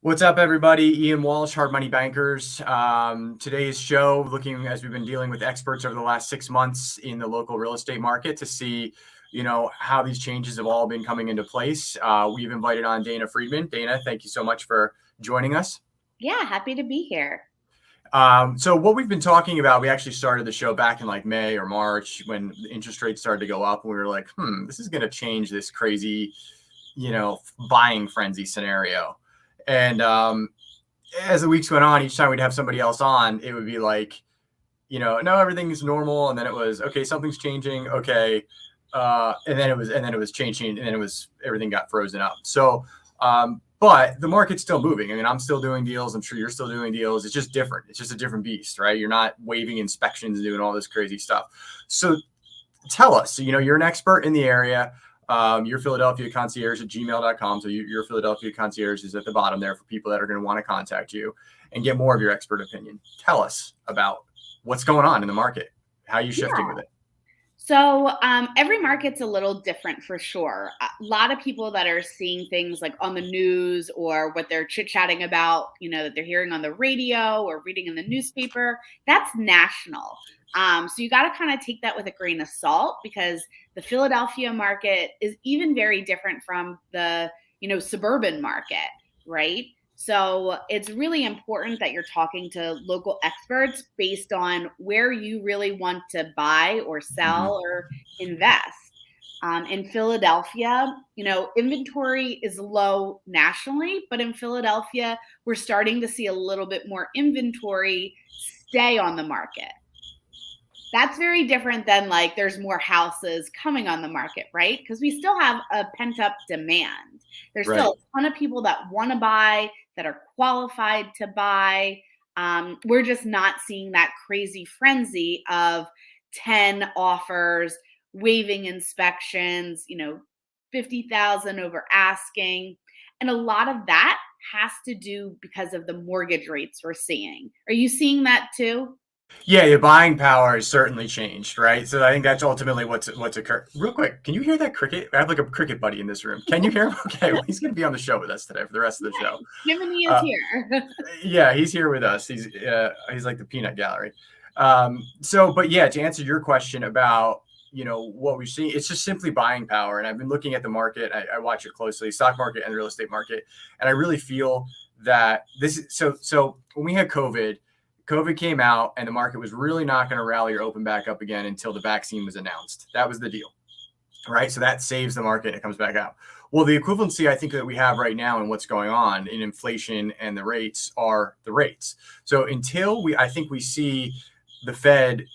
What's up, everybody? Ian Walsh, Hard Money Bankers. Today's show, looking as we've been dealing with experts over the last 6 months in the local real estate market to see, how these changes have all been coming into place. We've invited on Dana Friedman. Dana, thank you so much for joining us. Yeah, happy to be here. So what we've been talking about, we actually started the show back in like May or March when the interest rates started to go up. And we were like, this is going to change this crazy, buying frenzy scenario. And as the weeks went on, each time we'd have somebody else on, it would be like, no, everything's normal. And then it was, okay, something's changing. Okay. And then it was changing, and then everything got frozen up. So, but the market's still moving. I mean, I'm still doing deals. I'm sure you're still doing deals. It's just different. It's just a different beast, right? You're not waiving inspections and doing all this crazy stuff. So tell us, you're an expert in the area. Your Philadelphia concierge at gmail.com. So your Philadelphia concierge is at the bottom there for people that are going to want to contact you and get more of your expert opinion. Tell us about what's going on in the market. How are you shifting with it? So every market's a little different for sure. A lot of people that are seeing things like on the news or what they're chit-chatting about, that they're hearing on the radio or reading in the newspaper, that's national. So you got to kind of take that with a grain of salt because the Philadelphia market is even very different from the, suburban market, right? So it's really important that you're talking to local experts based on where you really want to buy or sell or invest. In Philadelphia, inventory is low nationally, but in Philadelphia, we're starting to see a little bit more inventory stay on the market. That's very different than like there's more houses coming on the market, right? Because we still have a pent up demand. There's Right. still a ton of people that want to buy, that are qualified to buy. We're just not seeing that crazy frenzy of 10 offers, waiving inspections, 50,000 over asking. And a lot of that has to do because of the mortgage rates we're seeing. Are you seeing that too? Yeah, your buying power has certainly changed, right? So I think that's ultimately what's occurred. Real quick, can you hear that cricket? I have like a cricket buddy in this room. Can you hear him? Okay, well, he's going to be on the show with us today for the rest of the show. Jiminy is Uh, here. yeah, he's here with us. He's like the peanut gallery. But yeah, to answer your question about what we've seen, it's just simply buying power. And I've been looking at the market. I watch it closely, stock market and the real estate market, and I really feel that this is so. When we had COVID came out, and the market was really not going to rally or open back up again until the vaccine was announced. That was the deal, right? So that saves the market and it comes back out. Well, the equivalency I think that we have right now and what's going on in inflation and the rates are the rates. So until I think we see the Fed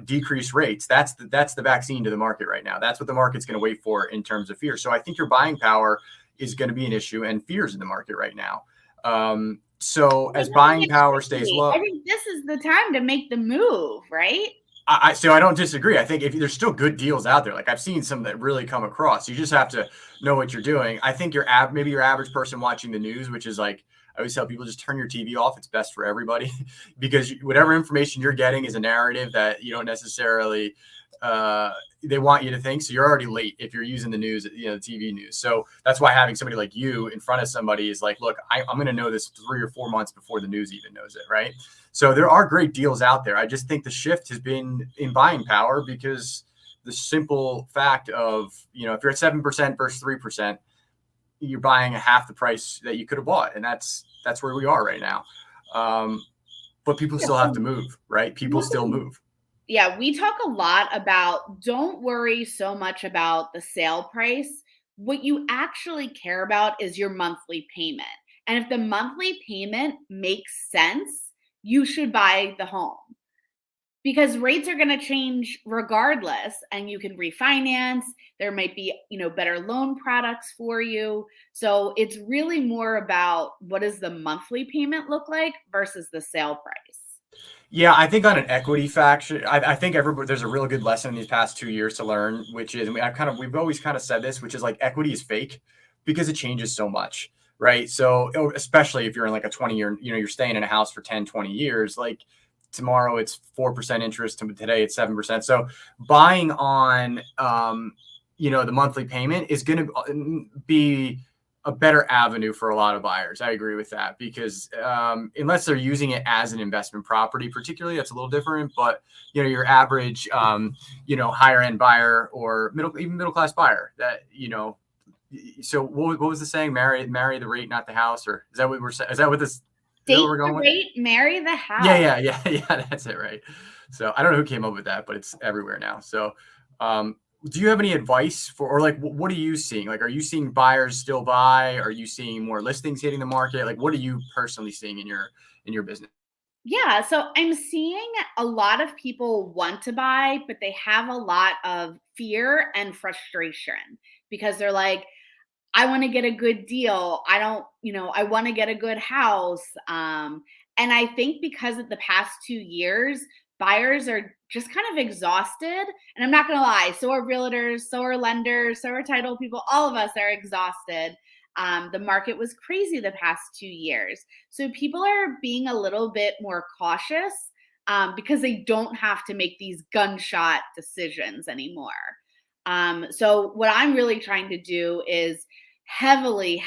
decrease rates, that's the vaccine to the market right now. That's what the market's going to wait for in terms of fear. So I think your buying power is going to be an issue and fears in the market right now. So as buying power stays I low, think this is the time to make the move, right? so I don't disagree. I think if there's still good deals out there, like I've seen some that really come across. You just have to know what you're doing. I think maybe your average person watching the news, which is like I always tell people, just turn your TV off. It's best for everybody because whatever information you're getting is a narrative that you don't necessarily they want you to think. So you're already late if you're using the news, the TV news. So that's why having somebody like you in front of somebody is like, look, I'm going to know this 3 or 4 months before the news even knows it, right? So there are great deals out there. I just think the shift has been in buying power because the simple fact of, if you're at 7% versus 3%, you're buying a half the price that you could have bought. And that's where we are right now. But people still have to move, right? People still move. Yeah, we talk a lot about don't worry so much about the sale price. What you actually care about is your monthly payment. And if the monthly payment makes sense, you should buy the home because rates are going to change regardless, and you can refinance. There might be better loan products for you. So it's really more about what does the monthly payment look like versus the sale price. Yeah, I think on an equity faction, I think everybody there's a real good lesson in these past 2 years to learn, which is, and we've always kind of said this, which is like equity is fake because it changes so much, right? So especially if you're in like a 20-year, you're staying in a house for 10, 20 years, like tomorrow it's 4% interest, today it's 7%. So buying on, the monthly payment is going to be a better avenue for a lot of buyers. I agree with that because unless they're using it as an investment property, particularly, that's a little different. But your average, higher end buyer or middle class buyer that So what was the saying? Marry the rate, not the house, or is that what we're saying? Is that what this? Is that what Date we're going the with? rate, marry the house. Yeah. That's it, right? So I don't know who came up with that, but it's everywhere now. So, do you have any advice for, or like, what are you seeing? Like, are you seeing buyers still buy? Are you seeing more listings hitting the market? Like, what are you personally seeing in your business? Yeah, so I'm seeing a lot of people want to buy, but they have a lot of fear and frustration because they're like, I want to get a good deal. I don't, I want to get a good house. And I think because of the past 2 years, buyers are just kind of exhausted. And I'm not going to lie, so are realtors, so are lenders, so are title people. All of us are exhausted. The market was crazy the past 2 years. So people are being a little bit more cautious because they don't have to make these gunshot decisions anymore. So what I'm really trying to do is heavily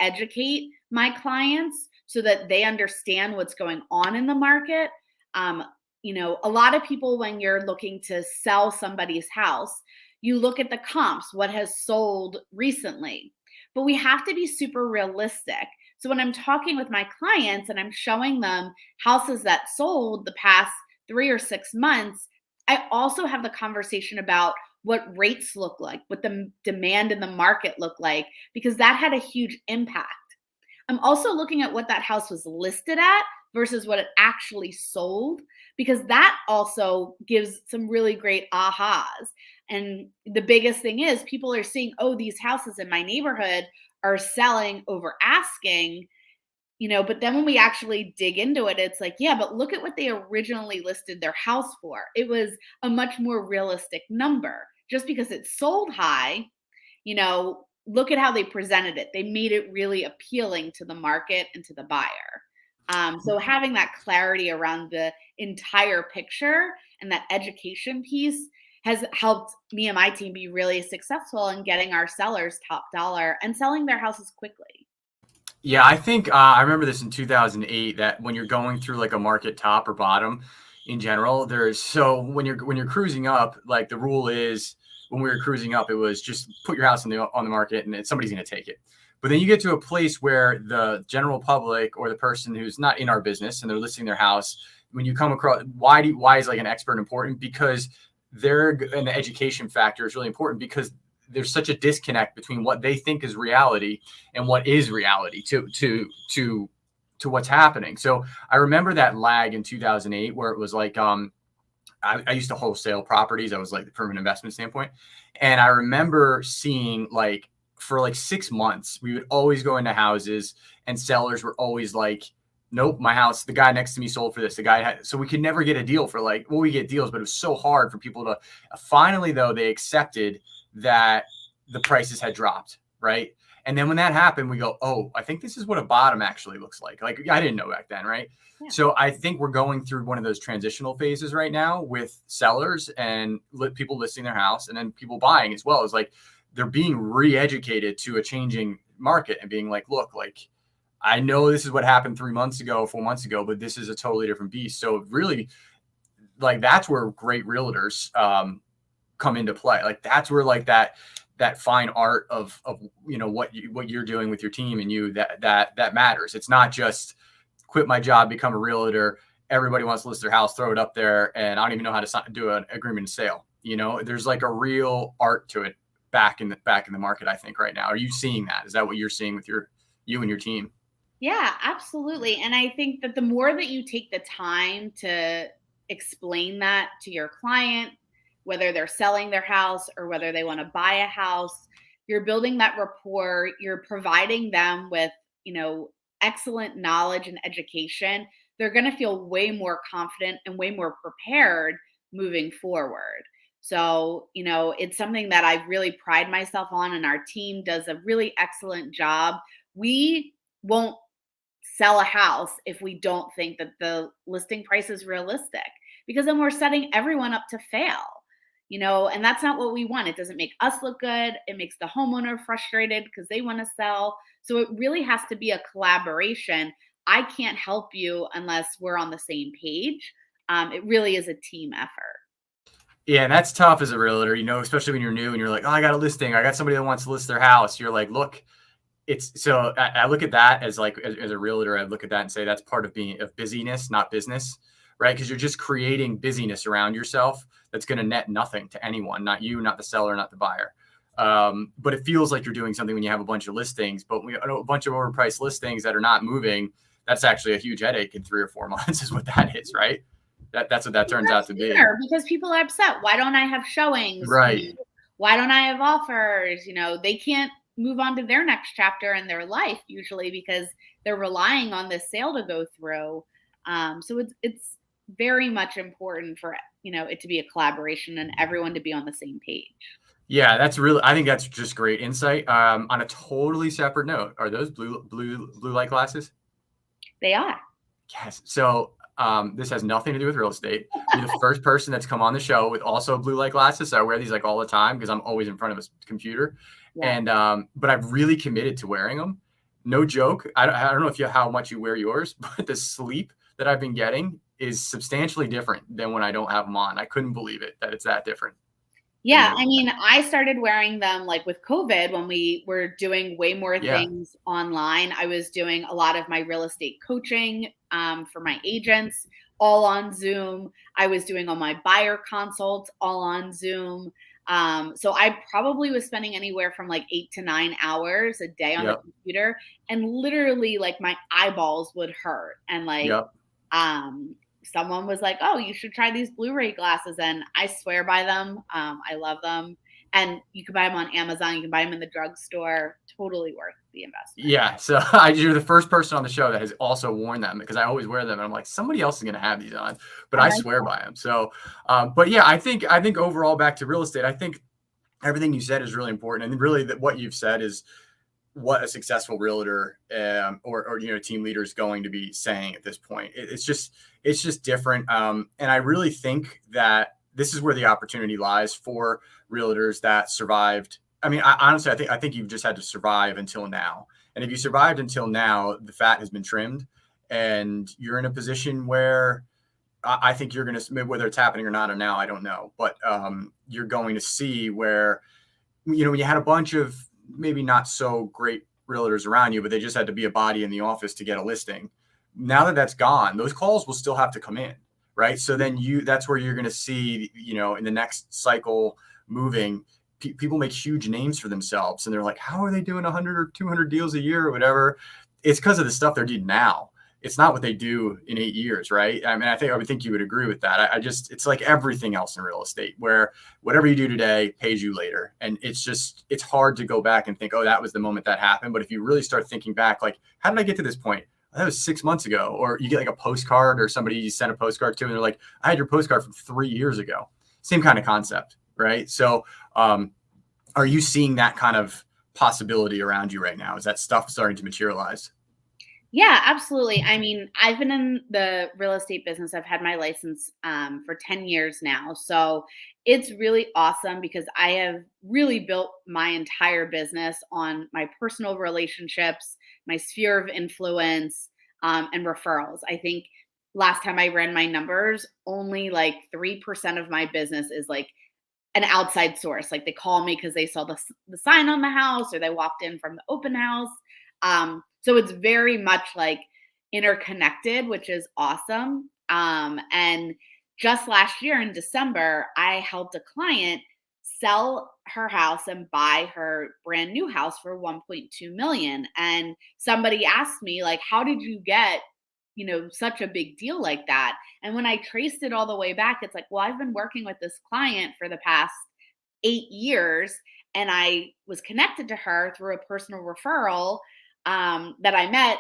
educate my clients so that they understand what's going on in the market. Um, a lot of people, when you're looking to sell somebody's house, you look at the comps, what has sold recently. But we have to be super realistic. So when I'm talking with my clients and I'm showing them houses that sold the past 3 or 6 months, I also have the conversation about what rates look like, what the demand in the market look like, because that had a huge impact. I'm also looking at what that house was listed at versus what it actually sold, because that also gives some really great ahas. And the biggest thing is people are seeing, oh, these houses in my neighborhood are selling over asking, but then when we actually dig into it, it's like, yeah, but look at what they originally listed their house for. It was a much more realistic number. Just because it sold high, look at how they presented it. They made it really appealing to the market and to the buyer. So having that clarity around the entire picture and that education piece has helped me and my team be really successful in getting our sellers top dollar and selling their houses quickly. Yeah, I think I remember this in 2008 that when you're going through like a market top or bottom in general, when you're cruising up, like the rule is when we were cruising up, it was just put your house on the market and somebody's going to take it. But then you get to a place where the general public or the person who's not in our business and they're listing their house, when you come across why is like an expert important? Because an education factor is really important because there's such a disconnect between what they think is reality and what is reality to what's happening. So I remember that lag in 2008 where it was like I used to wholesale properties. I was like from an investment standpoint, and I remember seeing like for like 6 months we would always go into houses and sellers were always like, nope, my house, the guy next to me sold for this. So we could never get a deal for like, well, we get deals, but it was so hard for people to finally, though, they accepted that the prices had dropped, right? And then when that happened, we go, oh, I think this is what a bottom actually looks like. Like I didn't know back then, right? Yeah. So I think we're going through one of those transitional phases right now with sellers and people listing their house and then people buying as well. It's like they're being re-educated to a changing market and being like, look, like I know this is what happened 3 months ago, 4 months ago, but this is a totally different beast. So really, like that's where great realtors come into play. Like that's where like that fine art of what you're doing with your team and that matters. It's not just quit my job, become a realtor. Everybody wants to list their house, throw it up there, and I don't even know how to do an agreement of sale. There's like a real art to it back in the market. I think right now. Are you seeing that? Is that what you're seeing with you and your team? Yeah, absolutely. And I think that the more that you take the time to explain that to your client, whether they're selling their house or whether they want to buy a house, you're building that rapport, you're providing them with, excellent knowledge and education. They're going to feel way more confident and way more prepared moving forward. So, it's something that I really pride myself on, and our team does a really excellent job. We won't sell a house if we don't think that the listing price is realistic, because then we're setting everyone up to fail. and that's not what we want. It doesn't make us look good. It makes the homeowner frustrated because they want to sell. So it really has to be a collaboration. I can't help you unless we're on the same page. It really is a team effort. Yeah, and that's tough as a realtor, especially when you're new and you're like, oh, I got a listing. I got somebody that wants to list their house. You're like, look, it's so I look at that as like as a realtor, I look at that and say that's part of being of busyness, not business, right? Because you're just creating busyness around yourself that's going to net nothing to anyone, not you, not the seller, not the buyer. But it feels like you're doing something when you have a bunch of listings, but we a bunch of overpriced listings that are not moving. That's actually a huge headache in 3 or 4 months, is what that is, right? That's what that turns out to be. Because people are upset. Why don't I have showings? Right. Why don't I have offers? They can't move on to their next chapter in their life usually because they're relying on this sale to go through. So it's very much important for it to be a collaboration and everyone to be on the same page. Yeah, I think that's just great insight. On a totally separate note, are those blue light glasses? They are. Yes. So this has nothing to do with real estate. You're the first person that's come on the show with also blue light glasses. So I wear these like all the time because I'm always in front of a computer. Yeah. And but I've really committed to wearing them. No joke. I don't know how much you wear yours, but the sleep that I've been getting is substantially different than when I don't have them on. I couldn't believe it that it's that different. Yeah, I mean, I started wearing them like with COVID when we were doing way more things online. I was doing a lot of my real estate coaching for my agents, all on Zoom. I was doing all my buyer consults, all on Zoom. So I probably was spending anywhere from like 8 to 9 hours a day on the computer, and literally like my eyeballs would hurt. And like, someone was like, oh, you should try these Blu-ray glasses. And I swear by them. I love them. And you can buy them on Amazon. You can buy them in the drugstore. Totally worth the investment. Yeah. So you're the first person on the show that has also worn them because I always wear them. And I'm like, somebody else is going to have these on, but I swear by them. So, but yeah, I think overall back to real estate, I think everything you said is really important. And really what you've said is what a successful realtor or team leader is going to be saying at this point. It's just different. And I really think that this is where the opportunity lies for realtors that survived. I mean, honestly, I think you've just had to survive until now. And if you survived until now, the fat has been trimmed and you're in a position where I think you're going to, whether it's happening or not, or now, I don't know, but you're going to see where, when you had a bunch of maybe not so great realtors around you, but they just had to be a body in the office to get a listing. Now that that's gone, those calls will still have to come in, right? So then that's where you're going to see, in the next cycle moving, people make huge names for themselves. And they're like, how are they doing 100 or 200 deals a year or whatever? It's because of the stuff they're doing now. It's not what they do in 8 years, right? I mean, I would think you would agree with that. It's like everything else in real estate where whatever you do today pays you later. And it's hard to go back and think, oh, that was the moment that happened. But if you really start thinking back, like, how did I get to this point? That was 6 months ago. Or you get like a postcard or somebody you sent a postcard to and they're like, I had your postcard from 3 years ago. Same kind of concept, right? So are you seeing that kind of possibility around you right now? Is that stuff starting to materialize? Yeah, absolutely. I mean, I've been in the real estate business. I've had my license for 10 years now. So it's really awesome because I have really built my entire business on my personal relationships, my sphere of influence, and referrals. I think last time I ran my numbers, only like 3% of my business is like an outside source. Like they call me because they saw the sign on the house or they walked in from the open house. So it's very much like interconnected, which is awesome. And just last year in December, I helped a client sell her house and buy her brand new house for 1.2 million. And somebody asked me, like, how did you get, such a big deal like that? And when I traced it all the way back, it's like, well, I've been working with this client for the past 8 years, and I was connected to her through a personal referral that I met,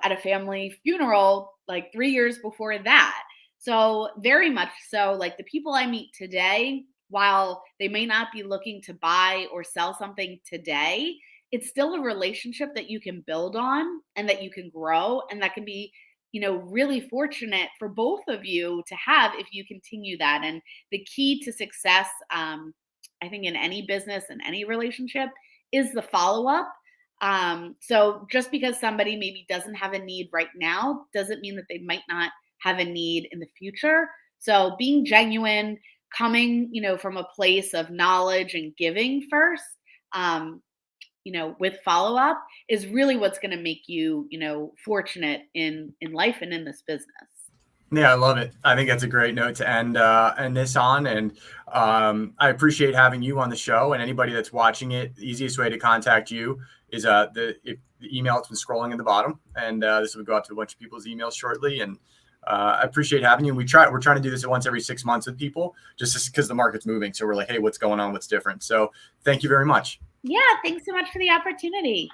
at a family funeral like 3 years before that. So very much so, like the people I meet today, while they may not be looking to buy or sell something today, it's still a relationship that you can build on and that you can grow and that can be really fortunate for both of you to have if you continue that. And the key to success, I think, in any business and any relationship is the follow up. So just because somebody maybe doesn't have a need right now doesn't mean that they might not have a need in the future. So being genuine, coming, from a place of knowledge and giving first, um, with follow up is really what's going to make you, fortunate in life and in this business. Yeah, I love it. I think that's a great note to end this on. And I appreciate having you on the show. And anybody that's watching it, the easiest way to contact you is the email that's been scrolling in the bottom. And this will go out to a bunch of people's emails shortly. And I appreciate having you. We're trying to do this once every 6 months with people, just because the market's moving. So we're like, hey, what's going on? What's different? So thank you very much. Yeah, thanks so much for the opportunity.